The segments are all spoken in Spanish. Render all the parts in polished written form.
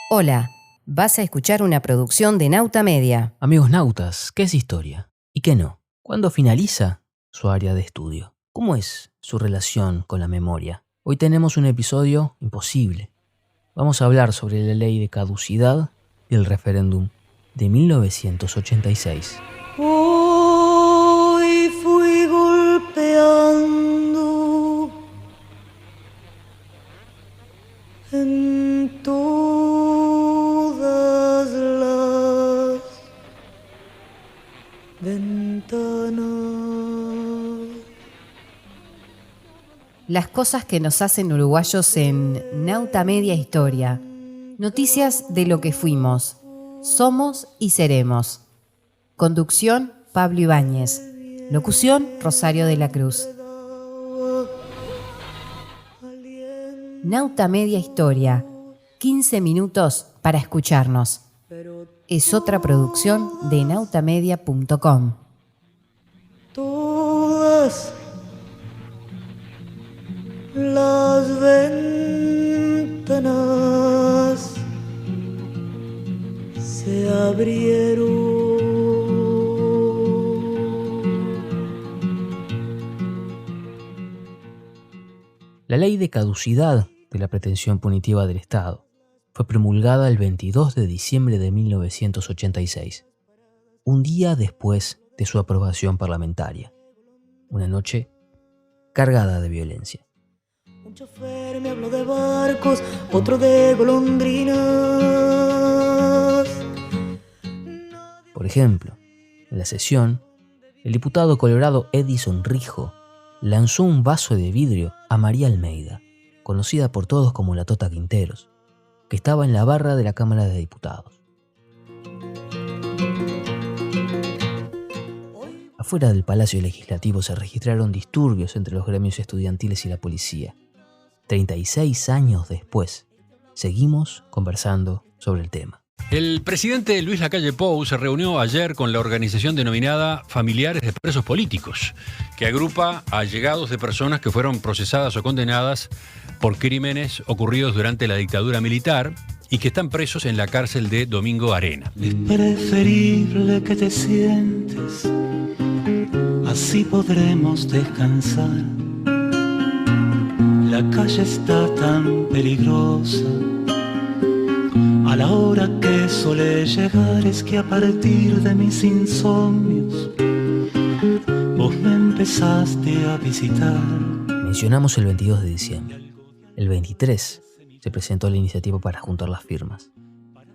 Hola, vas a escuchar una producción de Nauta Media. Amigos nautas, ¿qué es historia? ¿Y qué no? ¿Cuándo finaliza su área de estudio? ¿Cómo es su relación con la memoria? Hoy tenemos un episodio imposible. Vamos a hablar sobre la ley de caducidad y el referéndum de 1986. Hoy fui golpeando en todas las ventanas. Las cosas que nos hacen uruguayos en Nauta Media Historia. Noticias de lo que fuimos, somos y seremos. Conducción, Pablo Ibáñez. Locución, Rosario de la Cruz. Nauta Media Historia. 15 minutos para escucharnos. Es otra producción de nautamedia.com. Todas las ventanas se abrieron. La ley de caducidad de la pretensión punitiva del Estado fue promulgada el 22 de diciembre de 1986, un día después de su aprobación parlamentaria. Una noche cargada de violencia. Un chofer me habló de barcos, otro de golondrinas. Por ejemplo, en la sesión, el diputado colorado Edison Rijo lanzó un vaso de vidrio a María Almeida, conocida por todos como la Tota Quinteros, que estaba en la barra de la Cámara de Diputados. Afuera del Palacio Legislativo se registraron disturbios entre los gremios estudiantiles y la policía. 36 años después, seguimos conversando sobre el tema. El presidente Luis Lacalle Pou se reunió ayer con la organización denominada Familiares de Presos Políticos, que agrupa a allegados de personas que fueron procesadas o condenadas por crímenes ocurridos durante la dictadura militar y que están presos en la cárcel de Domingo Arena. Es preferible que te sientes, así podremos descansar. La calle está tan peligrosa, a la hora que suele llegar es que a partir de mis insomnios vos me empezaste a visitar. Mencionamos el 22 de diciembre. El 23 se presentó la iniciativa para juntar las firmas.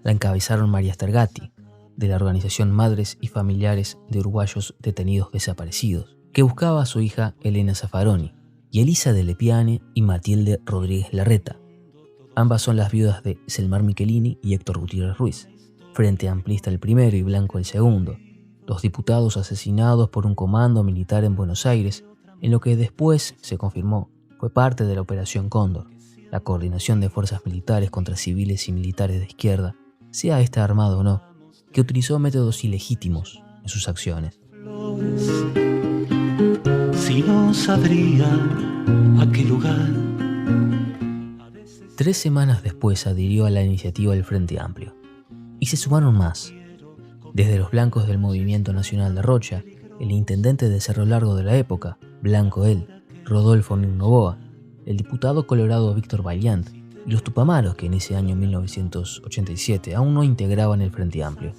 La encabezaron María Stergati, de la organización Madres y Familiares de Uruguayos Detenidos Desaparecidos, que buscaba a su hija Elena Zaffaroni, y Elisa de Lepiane y Matilde Rodríguez Larreta. Ambas son las viudas de Selmar Michelini y Héctor Gutiérrez Ruiz, Frente Amplista el primero y Blanco el segundo, dos diputados asesinados por un comando militar en Buenos Aires, en lo que después se confirmó fue parte de la Operación Cóndor, la coordinación de fuerzas militares contra civiles y militares de izquierda, sea esta armado o no, que utilizó métodos ilegítimos en sus acciones. Si no sabría a qué lugar. 3 semanas después adhirió a la iniciativa del Frente Amplio. Y se sumaron más. Desde los blancos del Movimiento Nacional de Rocha, el intendente de Cerro Largo de la época, blanco él, Rodolfo Novoa, el diputado colorado Víctor Vaillant y los tupamaros que en ese año 1987 aún no integraban el Frente Amplio.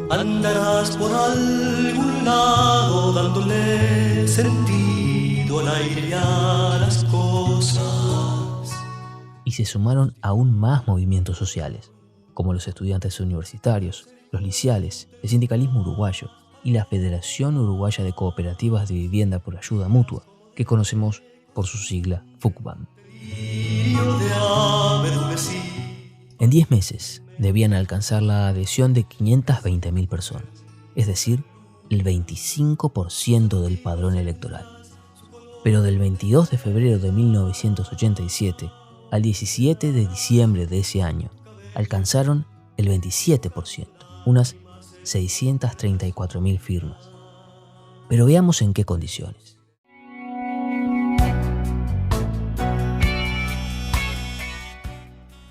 Andarás por algún lado dándole sentido al aire y a las cosas. Y se sumaron aún más movimientos sociales, como los estudiantes universitarios, los liciales, el sindicalismo uruguayo y la Federación Uruguaya de Cooperativas de Vivienda por Ayuda Mutua, que conocemos por su sigla FUCBAM. En 10 meses debían alcanzar la adhesión de 520.000 personas, es decir, el 25% del padrón electoral. Pero del 22 de febrero de 1987 al 17 de diciembre de ese año, alcanzaron el 27%, unas 634.000 firmas. Pero veamos en qué condiciones.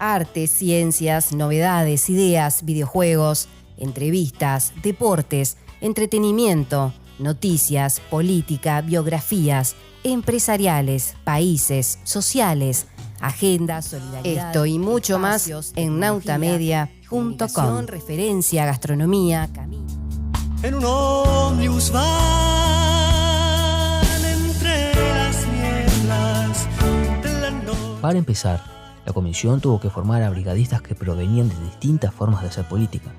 Arte, ciencias, novedades, ideas, videojuegos, entrevistas, deportes, entretenimiento, noticias, política, biografías, empresariales, países, sociales, agenda, solidaridad. Esto y mucho más en nautamedia.com. Referencia, gastronomía, camino. En un ómnibus van entre las nieblas de la noche. Para empezar, la comisión tuvo que formar a brigadistas que provenían de distintas formas de hacer política.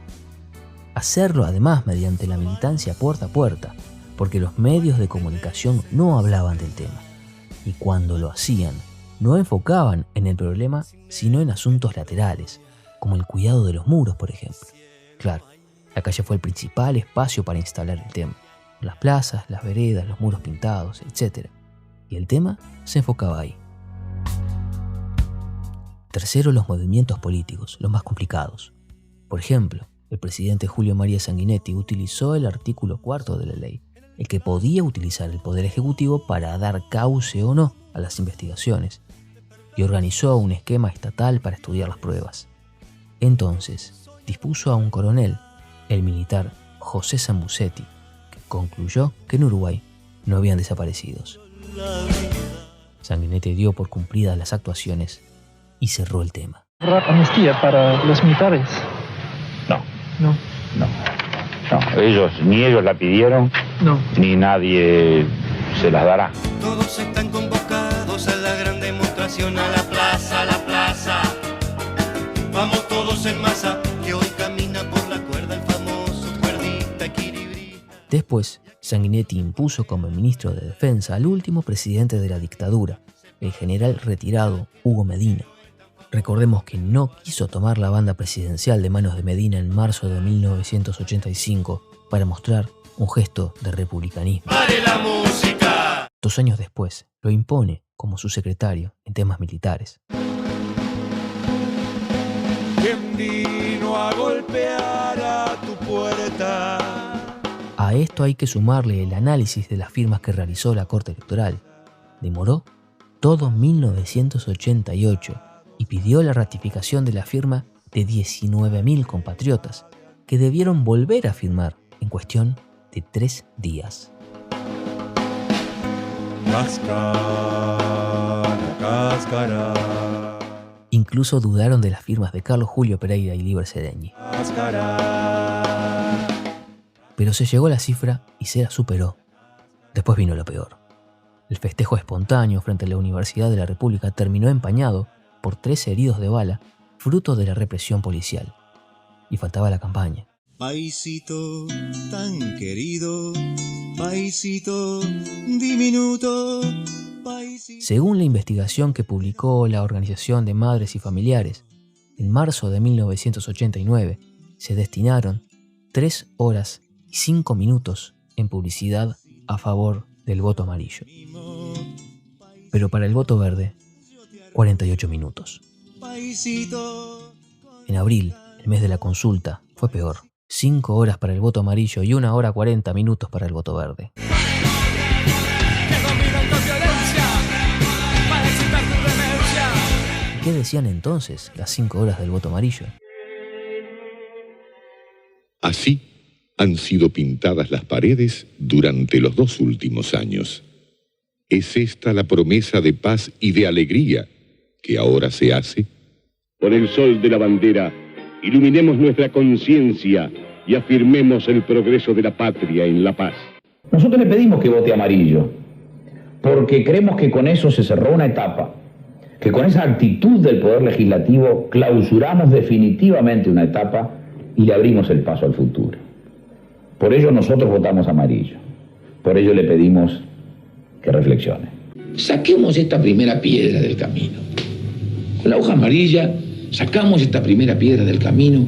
Hacerlo además mediante la militancia puerta a puerta, porque los medios de comunicación no hablaban del tema. Y cuando lo hacían, no enfocaban en el problema, sino en asuntos laterales, como el cuidado de los muros, por ejemplo. Claro, la calle fue el principal espacio para instalar el tema. Las plazas, las veredas, los muros pintados, etc. Y el tema se enfocaba ahí. Tercero, los movimientos políticos, los más complicados. Por ejemplo, el presidente Julio María Sanguinetti utilizó el artículo 4 de la ley, el que podía utilizar el Poder Ejecutivo para dar cauce o no a las investigaciones, y organizó un esquema estatal para estudiar las pruebas. Entonces, dispuso a un coronel, el militar José Sambucetti, que concluyó que en Uruguay no habían desaparecidos. Sanguinetti dio por cumplidas las actuaciones y cerró el tema. ¿Amnistía para los militares? No, ni ellos la pidieron, ni nadie se las dará. Todos están convocados a la gran demostración, a la plaza, Vamos todos en masa, que hoy camina por la cuerda el famoso cuerdista equilibrista. Después, Sanguinetti impuso como ministro de Defensa al último presidente de la dictadura, el general retirado Hugo Medina. Recordemos que no quiso tomar la banda presidencial de manos de Medina en marzo de 1985 para mostrar un gesto de republicanismo. ¡Pare la música! 2 años después, lo impone como su secretario en temas militares. ¿Quién vino a golpear a tu puerta? A esto hay que sumarle el análisis de las firmas que realizó la Corte Electoral. Demoró todo 1988 y pidió la ratificación de la firma de 19.000 compatriotas, que debieron volver a firmar en cuestión de 3 días. Cáscara. Incluso dudaron de las firmas de Carlos Julio Pereira y Líber Sedeñi. Pero se llegó a la cifra y se la superó. Después vino lo peor. El festejo espontáneo frente a la Universidad de la República terminó empañado por 13 heridos de bala, fruto de la represión policial. Y faltaba la campaña. Paisito tan querido, paisito diminuto, paisito. Según la investigación que publicó la Organización de Madres y Familiares, en marzo de 1989 se destinaron 3 horas y 5 minutos en publicidad a favor del voto amarillo. Pero para el voto verde, 48 minutos. En abril, el mes de la consulta, fue peor. 5 horas para el voto amarillo y 1 hora 40 minutos para el voto verde. ¿Qué decían entonces las 5 horas del voto amarillo? Así han sido pintadas las paredes durante los 2 últimos años. ¿Es esta la promesa de paz y de alegría que ahora se hace? Por el sol de la bandera, iluminemos nuestra conciencia y afirmemos el progreso de la patria en la paz. Nosotros le pedimos que vote amarillo, porque creemos que con eso se cerró una etapa, que con esa actitud del Poder Legislativo clausuramos definitivamente una etapa y le abrimos el paso al futuro. Por ello nosotros votamos amarillo, por ello le pedimos que reflexione. Saquemos esta primera piedra del camino. Con la hoja amarilla sacamos esta primera piedra del camino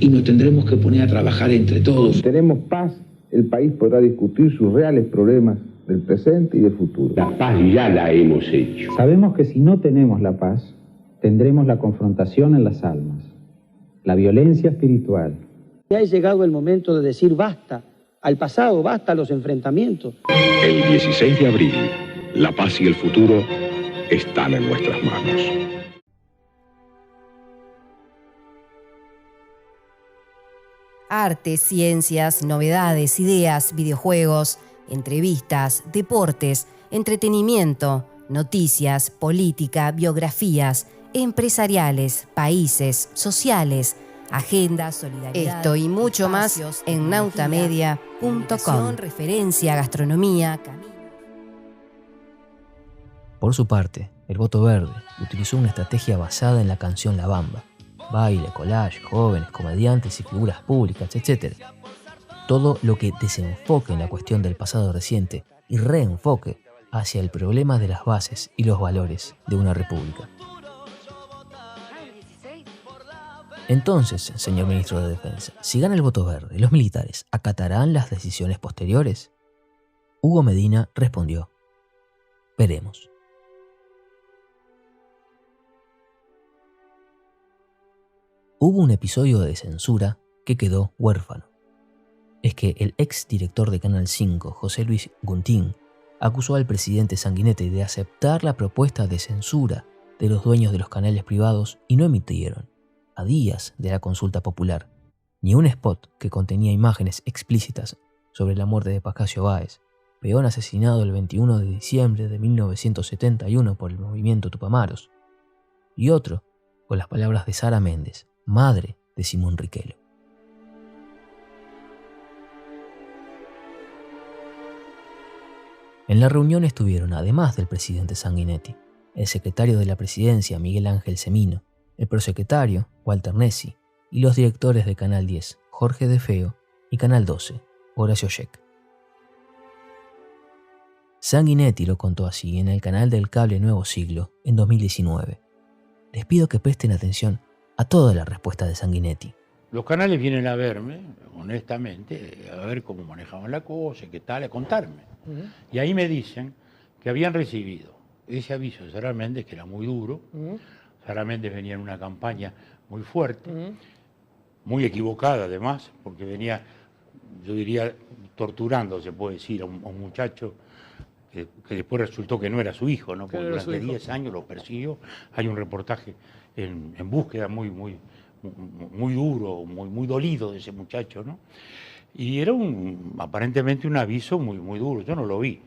y nos tendremos que poner a trabajar entre todos. Si tenemos paz, el país podrá discutir sus reales problemas del presente y del futuro. La paz ya la hemos hecho. Sabemos que si no tenemos la paz, tendremos la confrontación en las almas, la violencia espiritual. Ya ha llegado el momento de decir basta al pasado, basta a los enfrentamientos. El 16 de abril, la paz y el futuro están en nuestras manos. Arte, ciencias, novedades, ideas, videojuegos, entrevistas, deportes, entretenimiento, noticias, política, biografías, empresariales, países, sociales, agenda, solidaridad. Esto y mucho más en nautamedia.com. Referencia, gastronomía, camino. Por su parte, el Voto Verde utilizó una estrategia basada en la canción La Bamba. Baile, collage, jóvenes, comediantes y figuras públicas, etc. Todo lo que desenfoque en la cuestión del pasado reciente y reenfoque hacia el problema de las bases y los valores de una república. Entonces, señor ministro de Defensa, si gana el Voto Verde, ¿los militares acatarán las decisiones posteriores? Hugo Medina respondió: veremos. Hubo un episodio de censura que quedó huérfano. Es que el ex director de Canal 5, José Luis Guntín, acusó al presidente Sanguinetti de aceptar la propuesta de censura de los dueños de los canales privados y no emitieron, a días de la consulta popular, ni un spot que contenía imágenes explícitas sobre la muerte de Pascasio Báez, peón asesinado el 21 de diciembre de 1971 por el movimiento Tupamaros, y otro con las palabras de Sara Méndez, madre de Simón Riquelme. En la reunión estuvieron, además del presidente Sanguinetti, el secretario de la presidencia Miguel Ángel Semino, el prosecretario Walter Nessi y los directores de Canal 10, Jorge De Feo, y Canal 12, Horacio Scheck. Sanguinetti lo contó así en el canal del cable Nuevo Siglo en 2019. Les pido que presten atención a toda la respuesta de Sanguinetti. Los canales vienen a verme, honestamente, a ver cómo manejaban la cosa, qué tal, a contarme. Y ahí me dicen que habían recibido ese aviso de Sara Méndez, que era muy duro. Sara Méndez venía en una campaña muy fuerte, muy equivocada además, porque venía, yo diría, torturando, se puede decir, a un muchacho que después resultó que no era su hijo, ¿no? Porque durante 10 años lo persiguió. Hay un reportaje en búsqueda muy duro, muy dolido de ese muchacho, ¿no? Y era aparentemente un aviso muy duro, yo no lo vi.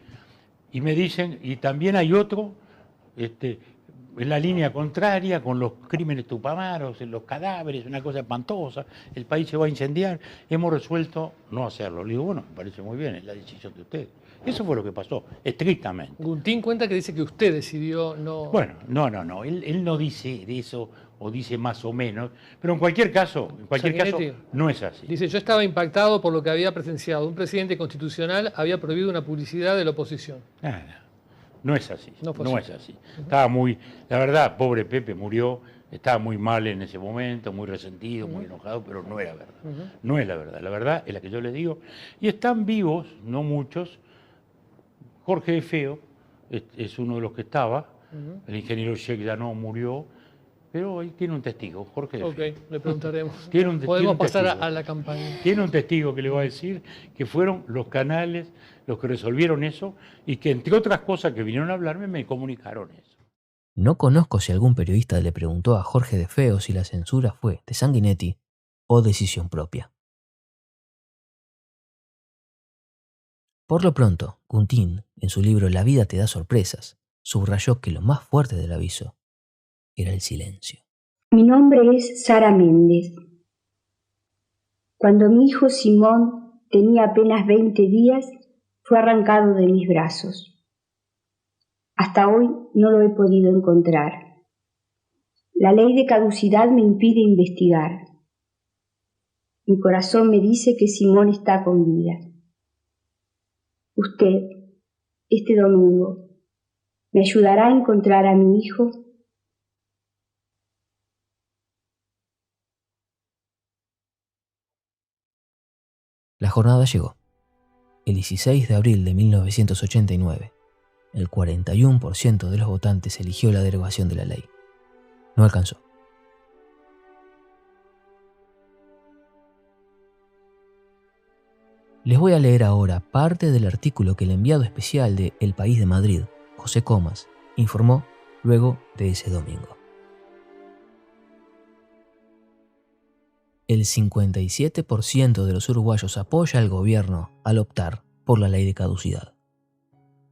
Y me dicen, y también hay otro, en la línea contraria, con los crímenes tupamaros, los cadáveres, una cosa espantosa, el país se va a incendiar, hemos resuelto no hacerlo. Le digo, bueno, me parece muy bien, es la decisión de ustedes. Eso fue lo que pasó, estrictamente. Guntín cuenta que dice que usted decidió no... Bueno, no, él no dice de eso, o dice más o menos, pero en cualquier caso no es así. Dice, yo estaba impactado por lo que había presenciado. Un presidente constitucional había prohibido una publicidad de la oposición. Nada, no es así, no es así. Estaba la verdad, pobre Pepe murió, estaba muy mal en ese momento, muy resentido, muy enojado, pero no era verdad. No es la verdad es la que yo les digo. Y están vivos, no muchos. Jorge De Feo es uno de los que estaba, el ingeniero Scheck ya no murió, pero ahí tiene un testigo, Jorge De Feo. Le preguntaremos. Podemos pasar a la campaña. Tiene un testigo que le va a decir que fueron los canales los que resolvieron eso y que, entre otras cosas que vinieron a hablarme, me comunicaron eso. No conozco si algún periodista le preguntó a Jorge De Feo si la censura fue de Sanguinetti o decisión propia. Por lo pronto, Guntín, en su libro La vida te da sorpresas, subrayó que lo más fuerte del aviso era el silencio. Mi nombre es Sara Méndez. Cuando mi hijo Simón tenía apenas 20 días, fue arrancado de mis brazos. Hasta hoy no lo he podido encontrar. La ley de caducidad me impide investigar. Mi corazón me dice que Simón está con vida. Usted, este domingo, ¿me ayudará a encontrar a mi hijo? La jornada llegó. El 16 de abril de 1989, el 41% de los votantes eligió la derogación de la ley. No alcanzó. Les voy a leer ahora parte del artículo que el enviado especial de El País de Madrid, José Comas, informó luego de ese domingo. el 57% de los uruguayos apoya al gobierno al optar por la ley de caducidad.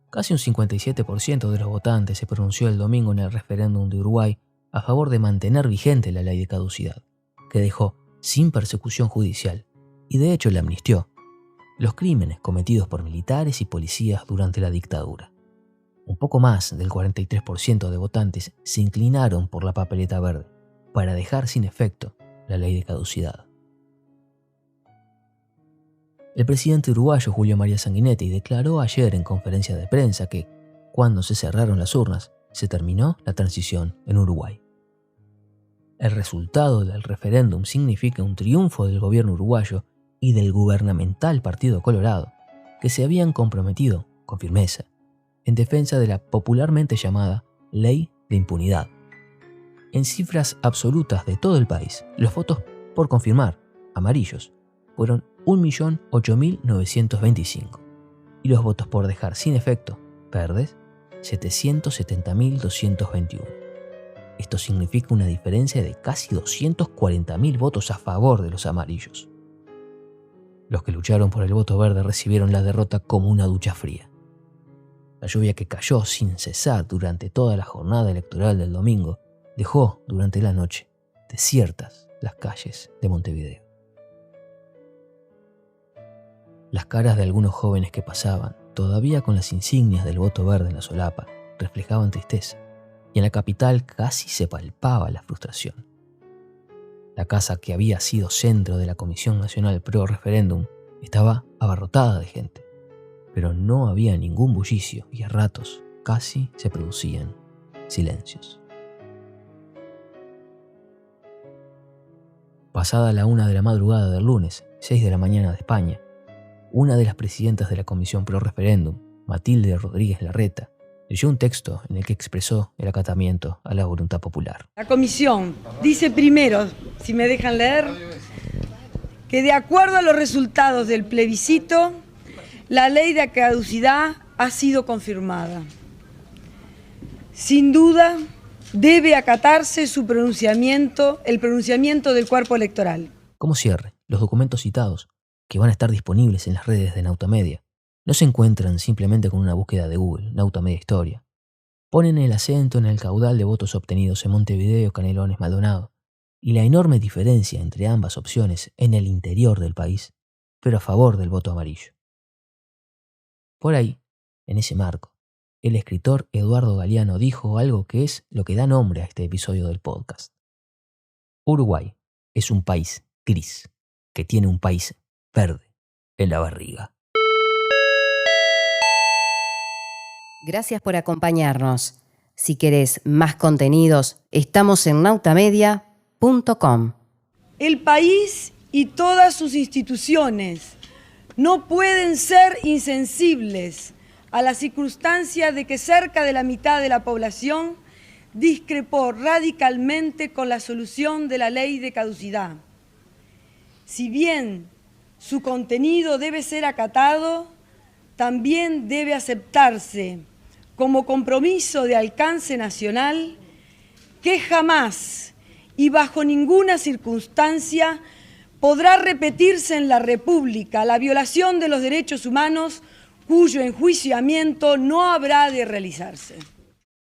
Casi un 57% de los votantes se pronunció el domingo en el referéndum de Uruguay a favor de mantener vigente la ley de caducidad, que dejó sin persecución judicial y de hecho le amnistió los crímenes cometidos por militares y policías durante la dictadura. Un poco más del 43% de votantes se inclinaron por la papeleta verde para dejar sin efecto la ley de caducidad. El presidente uruguayo Julio María Sanguinetti declaró ayer en conferencia de prensa que, cuando se cerraron las urnas, se terminó la transición en Uruguay. El resultado del referéndum significa un triunfo del gobierno uruguayo y del gubernamental Partido Colorado, que se habían comprometido, con firmeza, en defensa de la popularmente llamada Ley de Impunidad. En cifras absolutas de todo el país, los votos por confirmar, amarillos, fueron 1.008.925 y los votos por dejar sin efecto, verdes, 770.221. Esto significa una diferencia de casi 240.000 votos a favor de los amarillos. Los que lucharon por el voto verde recibieron la derrota como una ducha fría. La lluvia que cayó sin cesar durante toda la jornada electoral del domingo dejó durante la noche desiertas las calles de Montevideo. Las caras de algunos jóvenes que pasaban, todavía con las insignias del voto verde en la solapa, reflejaban tristeza, y en la capital casi se palpaba la frustración. La casa que había sido centro de la Comisión Nacional Pro Referéndum estaba abarrotada de gente, pero no había ningún bullicio y a ratos casi se producían silencios. Pasada la 1 de la madrugada del lunes, 6 de la mañana de España, una de las presidentas de la Comisión Pro Referéndum, Matilde Rodríguez Larreta, leyó un texto en el que expresó el acatamiento a la voluntad popular. La comisión dice primero, si me dejan leer, que de acuerdo a los resultados del plebiscito, la ley de caducidad ha sido confirmada. Sin duda, debe acatarse su pronunciamiento, el pronunciamiento del cuerpo electoral. Como cierre, los documentos citados, que van a estar disponibles en las redes de Nautamedia, no se encuentran simplemente con una búsqueda de Google, Nautamedia Historia. Ponen el acento en el caudal de votos obtenidos en Montevideo, Canelones, Maldonado, y la enorme diferencia entre ambas opciones en el interior del país, pero a favor del voto amarillo. Por ahí, en ese marco, el escritor Eduardo Galeano dijo algo que es lo que da nombre a este episodio del podcast. Uruguay es un país gris, que tiene un país verde en la barriga. Gracias por acompañarnos. Si querés más contenidos, estamos en nautamedia.com. El país y todas sus instituciones no pueden ser insensibles a la circunstancia de que cerca de la mitad de la población discrepó radicalmente con la solución de la ley de caducidad. Si bien su contenido debe ser acatado, también debe aceptarse como compromiso de alcance nacional que jamás y bajo ninguna circunstancia podrá repetirse en la República la violación de los derechos humanos cuyo enjuiciamiento no habrá de realizarse.